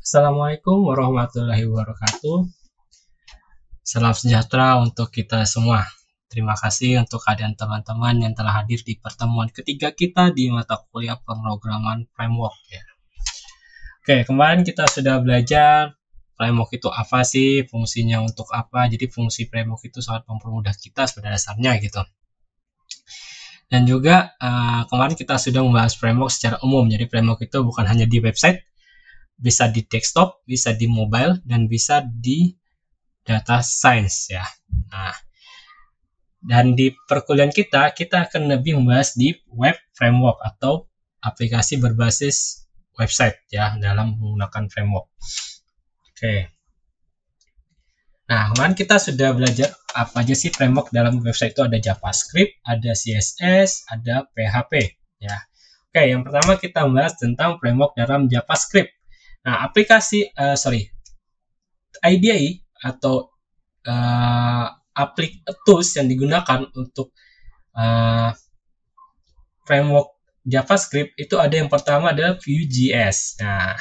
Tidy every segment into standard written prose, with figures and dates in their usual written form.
Assalamualaikum warahmatullahi wabarakatuh. Salam sejahtera untuk kita semua. Terima kasih untuk kehadiran teman-teman yang telah hadir di pertemuan ketiga kita di mata kuliah pemrograman framework. Oke, kemarin kita sudah belajar framework itu apa sih, fungsinya untuk apa. Jadi fungsi framework itu sangat mempermudah kita pada dasarnya gitu. Dan juga kemarin kita sudah membahas framework secara umum. Jadi framework itu bukan hanya di website, bisa di desktop, bisa di mobile, dan bisa di data science ya. Nah, dan di perkuliahan kita akan lebih membahas di web framework atau aplikasi berbasis website ya dalam menggunakan framework. Oke. Nah, kemarin kita sudah belajar apa aja sih framework dalam website itu. Ada JavaScript, ada CSS, ada PHP ya. Oke, yang pertama kita membahas tentang framework dalam JavaScript. Nah, IDE atau tools yang digunakan untuk framework JavaScript itu ada yang pertama adalah Vue.js. Nah,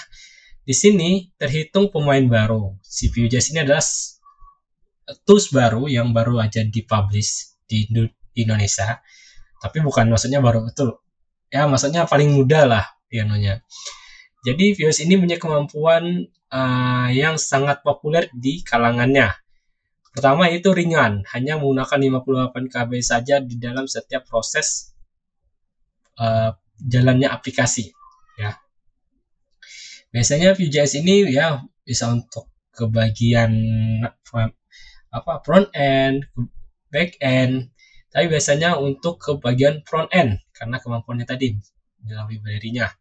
di sini terhitung pemain baru. Si Vue.js ini adalah tools baru yang baru aja dipublish di Indonesia. Tapi bukan maksudnya baru betul. Ya, maksudnya paling mudah lah pianonya. Jadi Vue.js ini punya kemampuan yang sangat populer di kalangannya. Pertama itu ringan, hanya menggunakan 58 KB saja di dalam setiap proses jalannya aplikasi. Ya. Biasanya Vue.js ini ya bisa untuk ke bagian front end, back end, tapi biasanya untuk ke bagian front end karena kemampuannya tadi dalam library-nya.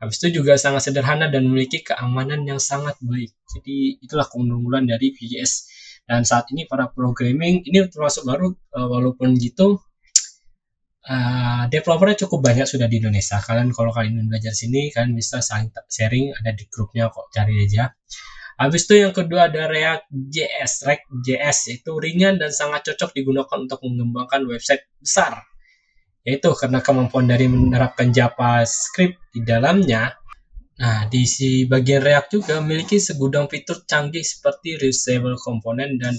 Habis itu juga sangat sederhana dan memiliki keamanan yang sangat baik. Jadi itulah keunggulan dari Vue.js. Dan saat ini para programming ini termasuk baru, walaupun gitu developernya cukup banyak sudah di Indonesia. Kalau kalian belajar sini, kalian bisa sharing, ada di grupnya kok, cari aja. Habis itu yang kedua ada React.js itu ringan dan sangat cocok digunakan untuk mengembangkan website besar. Yaitu karena kemampuan dari menerapkan JavaScript di dalamnya. Nah, di bagian React juga memiliki segudang fitur canggih seperti reusable component dan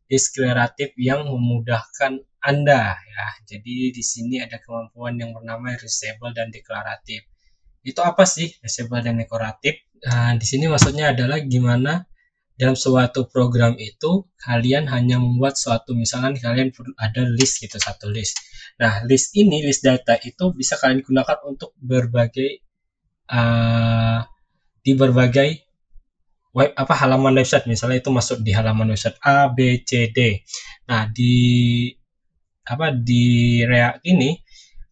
declarative yang memudahkan Anda ya. Jadi di sini ada kemampuan yang bernama reusable dan declarative. Itu apa sih reusable dan declarative? Nah, di sini maksudnya adalah gimana dalam suatu program itu kalian hanya membuat suatu, misalnya kalian ada list gitu, satu list. Nah, list data itu bisa kalian gunakan untuk berbagai di berbagai halaman website. Misalnya itu masuk di halaman website A, B, C, D. Nah, di React ini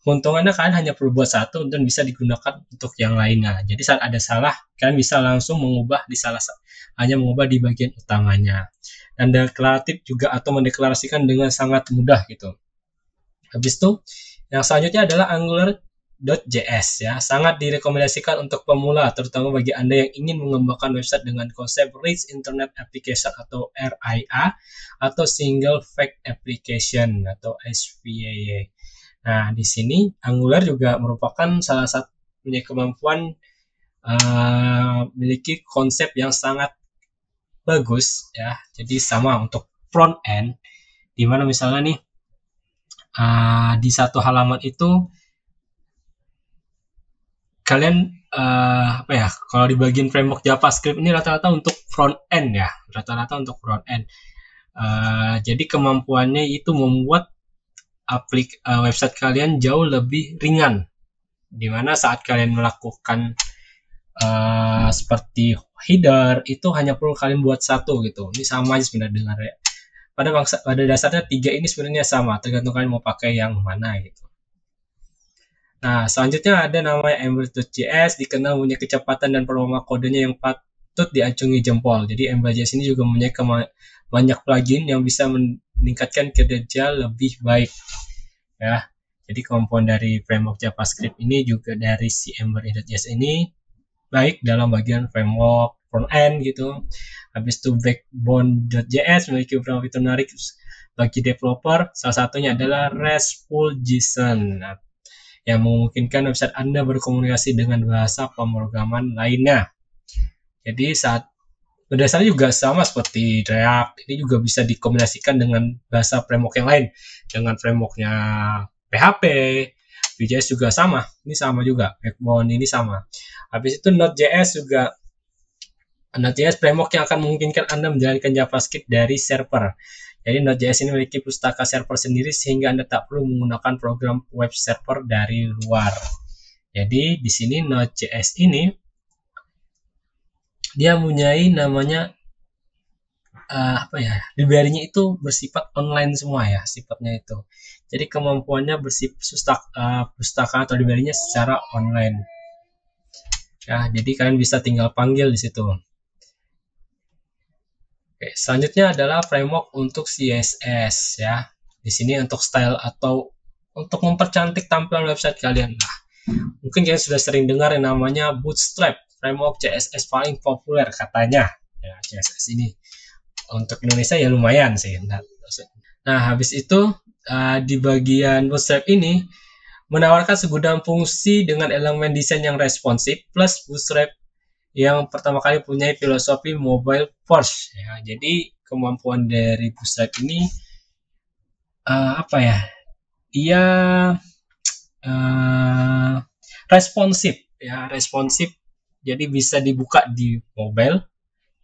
keuntungannya kalian hanya perlu buat satu dan bisa digunakan untuk yang lainnya. Jadi saat ada salah, kalian bisa langsung mengubah hanya mengubah di bagian utamanya. Dan deklaratif juga atau mendeklarasikan dengan sangat mudah gitu. Habis itu yang selanjutnya adalah Angular.js ya, sangat direkomendasikan untuk pemula, terutama bagi Anda yang ingin mengembangkan website dengan konsep Rich Internet Application atau RIA atau Single Page Application atau SPAA. Nah, di sini Angular juga merupakan salah satu punya kemampuan memiliki konsep yang sangat bagus ya. Jadi sama untuk front end, dimana misalnya nih di satu halaman itu kalian kalau di bagian framework JavaScript ini rata-rata untuk front end ya, jadi kemampuannya itu membuat website kalian jauh lebih ringan, dimana saat kalian melakukan seperti header itu hanya perlu kalian buat satu gitu. Ini sama aja sebenarnya dengan pada dasarnya tiga ini sebenarnya sama, tergantung kalian mau pakai yang mana gitu. Nah, selanjutnya ada namanya Ember.js, dikenal punya kecepatan dan performa kodenya yang patut diacungi jempol. Jadi Ember.js ini juga punya banyak plugin yang bisa meningkatkan kinerja lebih baik ya. Jadi kemampuan dari framework JavaScript ini juga dari si Ember.js ini baik dalam bagian framework front end gitu. Habis itu Backbone.js memiliki beberapa fitur menarik bagi developer. Salah satunya adalah RESTful JSON yang memungkinkan website Anda berkomunikasi dengan bahasa pemrograman lainnya. Jadi saat berdasarnya juga sama seperti React, ini juga bisa dikombinasikan dengan bahasa framework yang lain, dengan frameworknya PHP, Vue.js juga sama, ini sama juga, Backbone ini sama. Habis itu Node.js juga, Node.js framework yang akan memungkinkan Anda menjalankan JavaScript dari server. Jadi Node.js ini memiliki pustaka server sendiri sehingga Anda tak perlu menggunakan program web server dari luar. Jadi di sini Node.js ini dia mempunyai namanya library-nya itu bersifat online semua ya sifatnya itu. Jadi kemampuannya bersifat pustaka atau library-nya secara online. Ya, jadi kalian bisa tinggal panggil di situ. Oke, selanjutnya adalah framework untuk CSS ya. Di sini untuk style atau untuk mempercantik tampilan website kalian. Nah, mungkin kalian sudah sering dengar yang namanya Bootstrap, framework CSS paling populer katanya. Ya, CSS ini untuk Indonesia ya lumayan sih. Nah, habis itu di bagian Bootstrap ini menawarkan segudang fungsi dengan elemen desain yang responsif plus Bootstrap yang pertama kali punya filosofi mobile first ya. Jadi kemampuan dari Bootstrap ini ia responsif ya, responsif. Jadi bisa dibuka di mobile,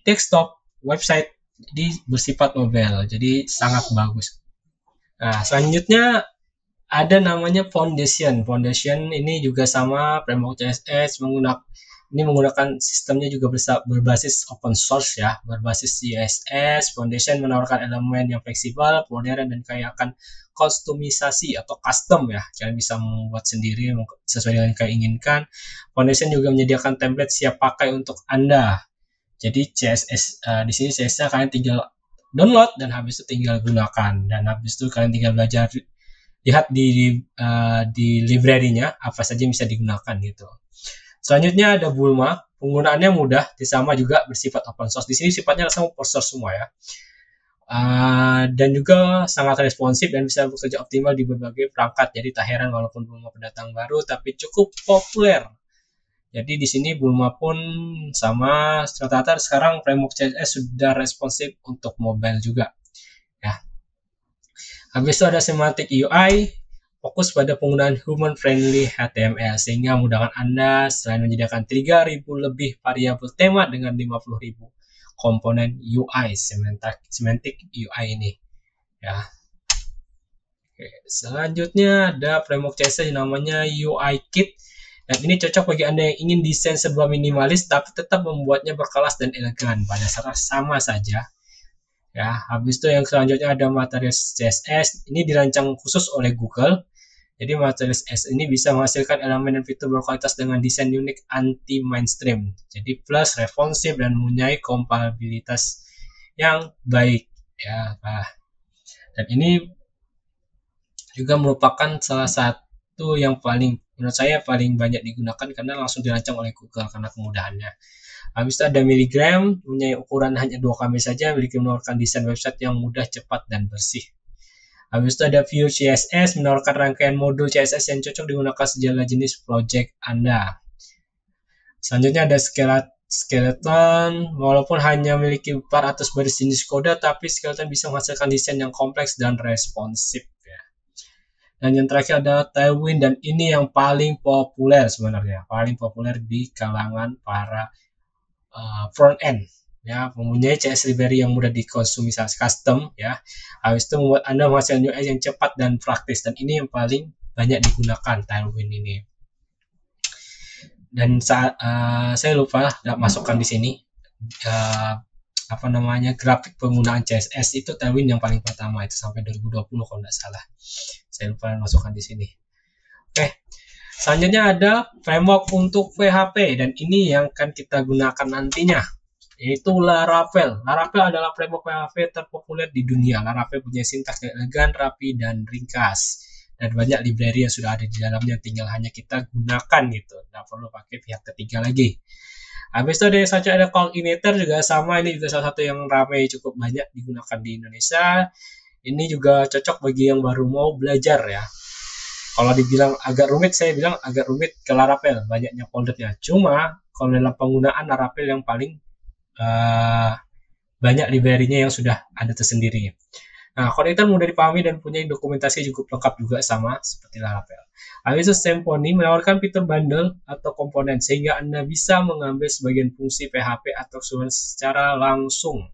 desktop, website, jadi bersifat mobile. Jadi sangat bagus. Nah, selanjutnya ada namanya Foundation. Foundation ini juga sama framework CSS menggunakan sistemnya juga berbasis open source ya, berbasis CSS. Foundation menawarkan elemen yang fleksibel, modern dan kaya akan kustomisasi atau custom ya. Kalian bisa membuat sendiri sesuai dengan keinginkan. Foundation juga menyediakan template siap pakai untuk Anda. Jadi CSS di sini CSS-nya kalian tinggal download dan habis itu tinggal gunakan, dan habis itu kalian tinggal belajar lihat di library-nya apa saja yang bisa digunakan gitu. Selanjutnya ada Bulma, penggunaannya mudah, sama juga bersifat open source. Di sini sifatnya sama open source semua ya. Dan juga sangat responsif dan bisa bekerja optimal di berbagai perangkat. Jadi tak heran walaupun Bulma pendatang baru tapi cukup populer. Jadi di sini Bulma pun sama, rata-rata sekarang framework CSS sudah responsif untuk mobile juga. Ya. Habis itu ada semantic UI, fokus pada penggunaan human-friendly HTML sehingga memudahkan Anda selain menyediakan 3.000 lebih variabel tema dengan 50.000 komponen UI, semantic UI ini. Ya. Oke, selanjutnya ada framework CSS yang namanya UI Kit. Dan ini cocok bagi Anda yang ingin desain sebuah minimalis tapi tetap membuatnya berkelas dan elegan. Pada dasarnya sama saja. Ya, habis itu yang selanjutnya ada Materials CSS. Ini dirancang khusus oleh Google. Jadi Materials CSS ini bisa menghasilkan elemen dan fitur berkualitas dengan desain unik anti mainstream. Jadi plus responsif dan mempunyai kompatibilitas yang baik ya. Nah, dan ini juga merupakan salah satu yang menurut saya paling banyak digunakan karena langsung dirancang oleh Google karena kemudahannya. Habis itu ada Milligram, punya ukuran hanya 2 KB saja, menawarkan desain website yang mudah, cepat, dan bersih. Habis itu ada Vue CSS, menawarkan rangkaian modul CSS yang cocok digunakan segala jenis project Anda. Selanjutnya ada Skeleton, walaupun hanya memiliki 400 baris jenis kode, tapi Skeleton bisa menghasilkan desain yang kompleks dan responsif. Dan yang terakhir ada Tailwind, dan ini yang paling populer sebenarnya, paling populer di kalangan para front end ya, mempunyai CSS library yang mudah dikonsumsi custom ya. Habis itu membuat Anda menghasilkan UI yang cepat dan praktis, dan ini yang paling banyak digunakan Tailwind ini. Dan saya lupa masukkan di sini grafik penggunaan CSS itu Tailwind yang paling pertama itu sampai 2020 kalau tidak salah. Saya lupa masukkan di sini. Oke. Selanjutnya ada framework untuk PHP, dan ini yang akan kita gunakan nantinya, yaitu Laravel. Laravel adalah framework PHP terpopuler di dunia. Laravel punya sintaks yang elegan, rapi, dan ringkas. Dan banyak library yang sudah ada di dalamnya, tinggal hanya kita gunakan gitu. Tidak perlu pakai pihak ketiga lagi. Habis itu ada Coordinator juga sama, ini juga salah satu yang ramai cukup banyak digunakan di Indonesia. Ini juga cocok bagi yang baru mau belajar ya. Kalau dibilang agak rumit, saya bilang agak rumit ke Laravel, banyaknya foldernya. Cuma kalau dalam penggunaan Laravel yang paling banyak library-nya yang sudah ada tersendiri. Nah, konektor mudah dipahami dan punya dokumentasi cukup lengkap juga sama seperti Laravel. Habis itu Symfony menawarkan fitur bundle atau komponen sehingga Anda bisa mengambil sebagian fungsi PHP atau secara langsung.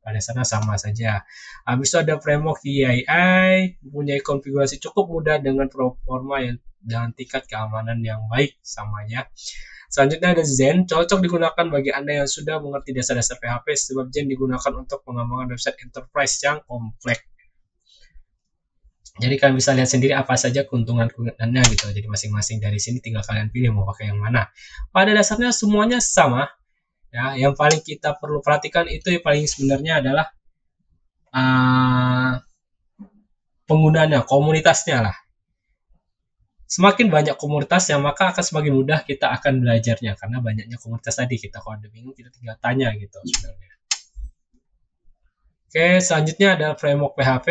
Pada sana sama saja. Habis itu ada framework EII, mempunyai konfigurasi cukup mudah dengan performa yang dengan tingkat keamanan yang baik samanya. Selanjutnya ada Zen, cocok digunakan bagi Anda yang sudah mengerti dasar-dasar PHP sebab Zen digunakan untuk pengembangan website enterprise yang kompleks. Jadi kalian bisa lihat sendiri apa saja keuntungan-keuntungannya gitu. Jadi masing-masing dari sini tinggal kalian pilih mau pakai yang mana. Pada dasarnya semuanya sama. Ya, yang paling kita perlu perhatikan itu yang paling sebenarnya adalah penggunanya, komunitasnya lah. Semakin banyak komunitasnya, maka akan semakin mudah kita akan belajarnya karena banyaknya komunitas tadi. Kita kalau ada bingung kita tinggal tanya gitu sebenarnya. Oke, selanjutnya ada framework PHP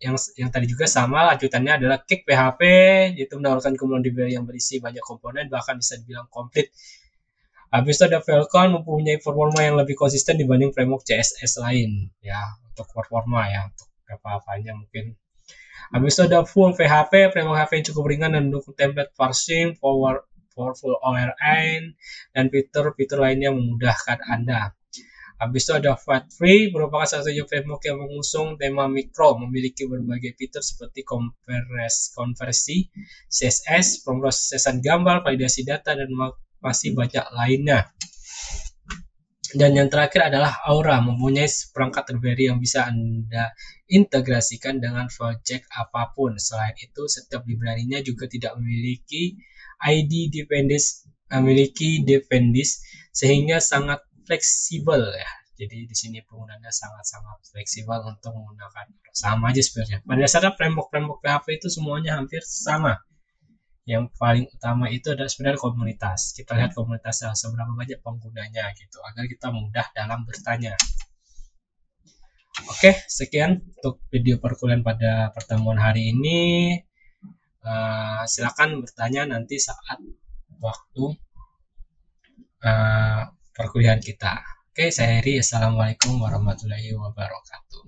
yang tadi juga sama. Lanjutannya adalah Cake PHP, yaitu menawarkan komponen library yang berisi banyak komponen, bahkan bisa dibilang komplit. Habis itu ada Falcon mempunyai performa yang lebih konsisten dibanding framework CSS lain ya untuk performa ya untuk apa-apanya mungkin. Habis itu ada full PHP, framework PHP yang cukup ringan dan mendukung template parsing, powerful ORM, dan fitur-fitur lainnya memudahkan Anda. Habis itu ada Fat Free, merupakan salah satu framework yang mengusung tema mikro, memiliki berbagai fitur seperti konversi, CSS, pemrosesan gambar, validasi data, dan masih banyak lainnya. Dan yang terakhir adalah Aura, mempunyai perangkat library yang bisa Anda integrasikan dengan project apapun. Selain itu, setiap library-nya juga tidak memiliki ID dependencies, sehingga sangat fleksibel ya. Jadi di sini penggunaannya sangat-sangat fleksibel untuk menggunakan sama aja sebenarnya. Pada dasarnya framework PHP itu semuanya hampir sama. Yang paling utama itu adalah sebenarnya komunitas. Kita lihat komunitasnya seberapa banyak penggunanya gitu agar kita mudah dalam bertanya. Oke, sekian untuk video perkuliahan pada pertemuan hari ini. Silakan bertanya nanti saat waktu perkuliahan kita. Oke, saya Heri. Assalamualaikum warahmatullahi wabarakatuh.